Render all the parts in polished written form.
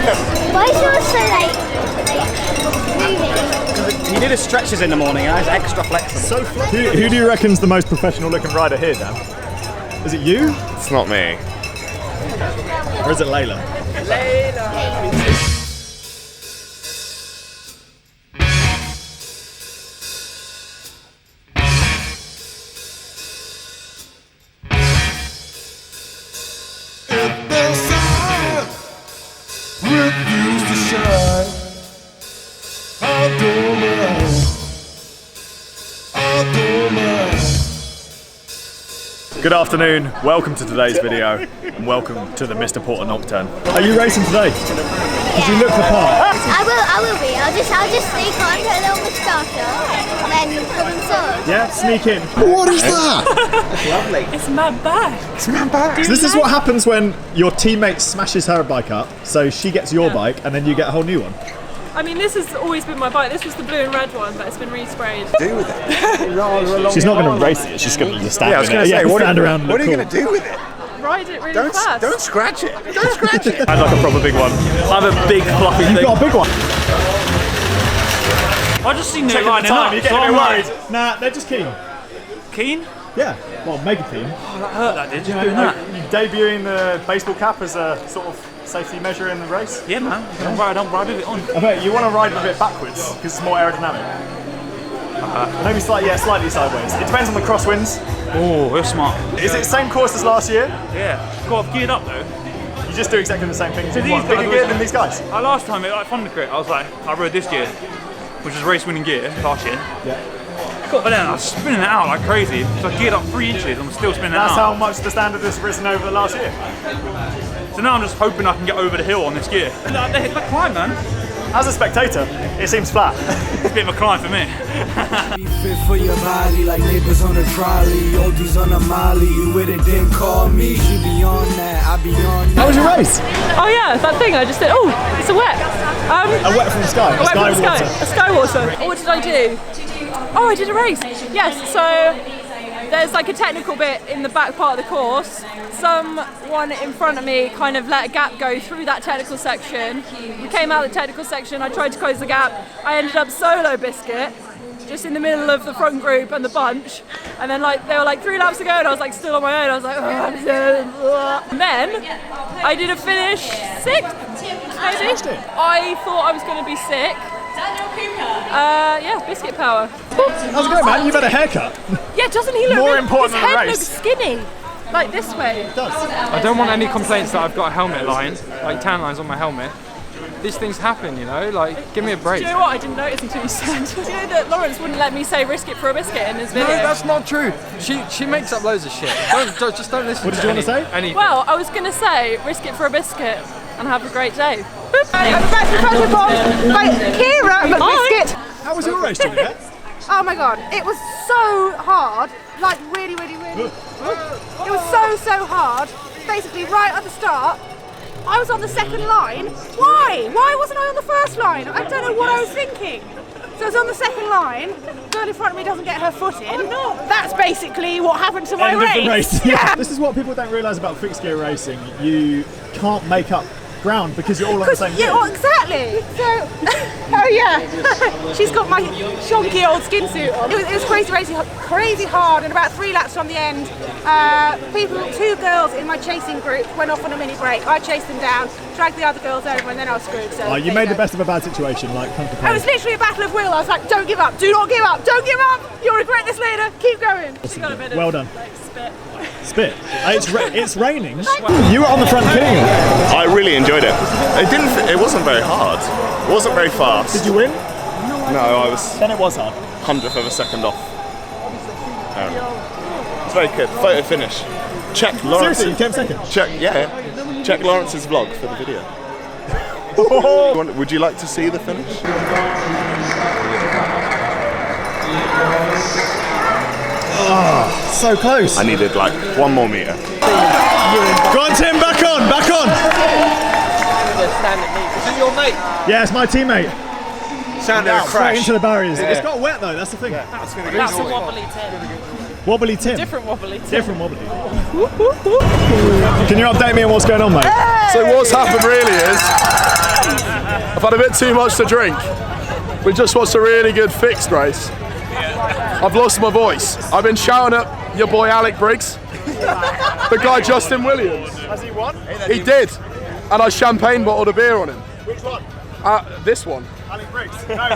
Why is yours so moving? He did his stretches in the morning and he's extra flexible. So flexible. Who do you reckon's the most professional looking rider here, Dan? Is it you? It's not me. Or is it Layla? Good afternoon, welcome to today's video, and welcome to the Mr. Porter Nocturne. Are you racing today? Did you look the part? I will be. I'll just sneak on, put a little moustache on, and then come and sort. Yeah, sneak in. What is that? It's lovely. It's my bike. It's my bike. So this is what happens when your teammate smashes her bike up, so she gets your bike, and then you get a whole new one. I mean, this has always been my bike. This was the blue and red one, but it's been resprayed. Do with it. She's not going to race it, she's going to just stand, What are you cool. going to do with it? Ride it really fast. Don't scratch it. Don't scratch it. I'd like a proper big one. I have a big fluffy thing. You've got a big one. I just seen Checking no lining the time, up. you're getting a bit worried. Nah, they're just keen. Keen? Yeah, well, mega keen. Oh, that hurt, that did. Just doing that. You debuting the baseball cap as a sort of safety measure in the race? Yeah, man. I'm ride with it on. I bet you want to ride a bit backwards because it's more aerodynamic. Maybe slightly sideways. It depends on the crosswinds. Oh, you're smart. Is it the same course as last year? Yeah. Got geared up though. You just do exactly the same things. So Bigger gear than these guys. Last time, like Thundercrit, I was like, I rode this gear, which is race-winning gear last year. Yeah. But then I was spinning it out like crazy. So I geared up 3 inches. I'm still spinning it out. That's how much the standard has risen over the last year. So now I'm just hoping I can get over the hill on this gear. The climb, man. As a spectator, it seems flat. It's a bit of a climb for me. Be fit for your body like neighbors on a trolley. Oldies on a molly. You with it, then call me. You be on that, I be on that. How was your race? Oh yeah, that thing I just did. Oh, it's a wet. A wet from the sky. A wet from the sky. A sky water. What did I do? Oh, I did a race. Yes, so there's like a technical bit in the back part of the course. Someone in front of me kind of let a gap go through that technical section. We came out of the technical section, I tried to close the gap. I ended up solo biscuit, just in the middle of the front group and the bunch. And then like they were like 3 laps to go and I was like still on my own. I was like, and then I did a finish 6th, maybe. I thought I was going to be sick. Yeah, biscuit power. How's it going, man? You've had a haircut. Yeah, doesn't he look More important his than the head race. looks skinny. Like this way. It does. I don't want any complaints that I've got a helmet line, like tan lines on my helmet. These things happen, you know, like, give me a break. Do you know what? I didn't notice until you said. Do you know that Lawrence wouldn't let me say risk it for a biscuit in his video? No, that's not true. She makes up loads of shit. Just don't listen. What did you want to say? Anything. Well, I was going to say risk it for a biscuit and have a great day. Kira McBiscuit. How was your race, Juliet? Oh my god, it was so hard. Like really. It was so hard. Basically, right at the start, I was on the second line. Why? Why wasn't I on the first line? I don't know what I was thinking. So I was on the second line. Girl in front of me doesn't get her foot in. Oh no! That's basically what happened to my End race. of the race. Yeah. This is what people don't realise about fixed gear racing. You can't make up ground because you're all on the same gear. Yeah, well, exactly. So, oh yeah, she's got my shonky old skin suit on. It was crazy hard, and about 3 laps from the end, 2 girls in my chasing group went off on a mini break. I chased them down, dragged the other girls over, and then I was screwed. So you made the best of a bad situation, like Punker It was literally a battle of will. I was like, don't give up, do not give up, don't give up. You'll regret this later. Keep going. She got a bit of, well done. Like, spit. Spit. It's raining. You were on the front killing it. I really enjoyed it. It wasn't very hard. It wasn't very fast. Did you win? No, I was Then it was hard. 100th of a second off. It's very good. Photo finish. Check Lawrence. Seriously, you came second? Check Lawrence's vlog for the video. Would you like to see the finish? Oh, so close. I needed like 1 more meter. Go on, Tim, back on. Is it your mate? Yeah, it's my teammate. Sounded a Straight crash. into the barriers. Yeah. It's got wet though, that's the thing. That's a wobbly Tim. Wobbly Tim. Different wobbly Tim. Different wobbly. Can you update me on what's going on, mate? So what's happened really is I've had a bit too much to drink. We just watched a really good fixed race. I've lost my voice. I've been shouting at your boy Alec Briggs, the guy Justin Williams. Has he won? He did, and I champagne bottled a beer on him. Which one? This one. Alec Briggs. No,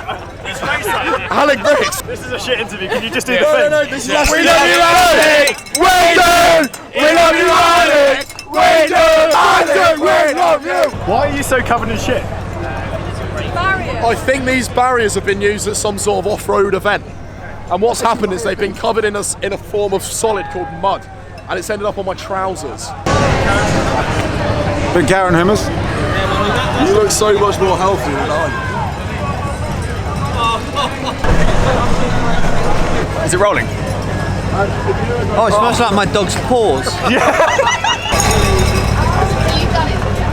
his face. Alec Briggs. This is a shit interview. Can you just do the No, thing? no, this is we love you, Alec! We do! We love you, Alec! We do! Alec, we love you! Why are you so covered in shit? I think these barriers have been used at some sort of off-road event. And what's happened is they've been covered in a form of solid called mud. And it's ended up on my trousers. Big Karen Hummus. You look so much more healthy than I Is it rolling? Oh, it smells like my dog's paws.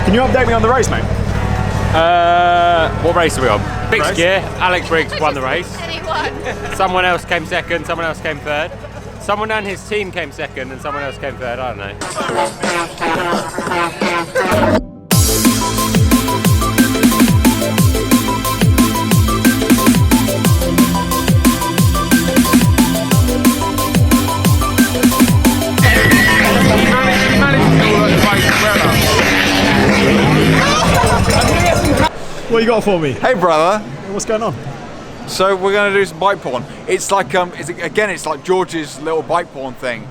Can you update me on the race, mate? What race are we on? Fixed gear. Alex Briggs won the race. And he won. Someone else came second, someone else came third. Someone and his team came second and someone else came third, I don't know. What you got for me? Hey brother. What's going on? So we're going to do some bike porn. It's like it's like George's little bike porn thing.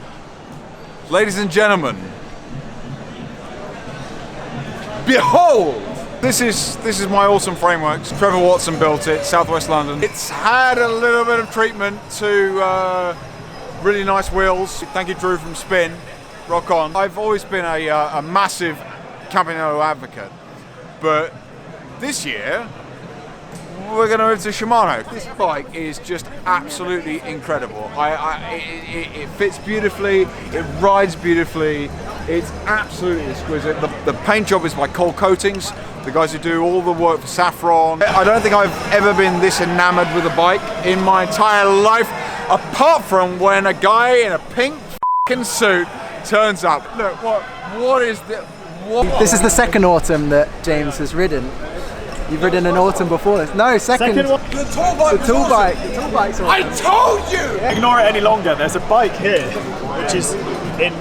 Ladies and gentlemen, behold! This is my awesome framework. Trevor Watson built it, Southwest London. It's had a little bit of treatment to really nice wheels. Thank you, Drew from Spin. Rock on. I've always been a massive Campanello advocate, but this year we're going to move to Shimano. This bike is just absolutely incredible. It fits beautifully, it rides beautifully, it's absolutely exquisite. The paint job is by Cole Coatings, the guys who do all the work for Saffron. I don't think I've ever been this enamored with a bike in my entire life, apart from when a guy in a pink f***ing suit turns up. Look, what is this? This is the second autumn that James has ridden. You've ridden an autumn before this. No, second one. The tool bike. The tool bike. The tool bike's I told you! Ignore it any longer. There's a bike here, which is in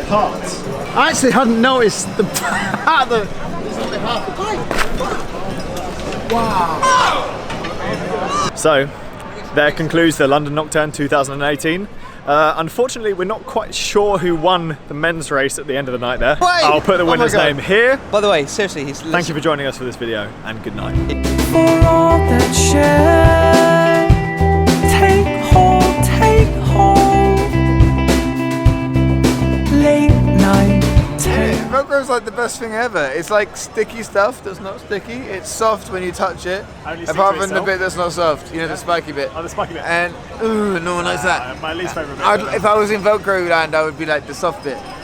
parts. I actually hadn't noticed the part that. Wow. So, there concludes the London Nocturne 2018. Unfortunately, we're not quite sure who won the men's race at the end of the night there. Wait! I'll put the winner's name here. By the way, seriously, he's. Thank you for joining us for this video, and good night. For all that share, take hold, late night. Velcro's like the best thing ever. It's like sticky stuff that's not sticky. It's soft when you touch it. Apart from the bit that's not soft, you know, the spiky bit. Oh, the spiky bit. And ooh, no one likes that. My least favourite bit. If I was in Velcro land, I would be like the soft bit.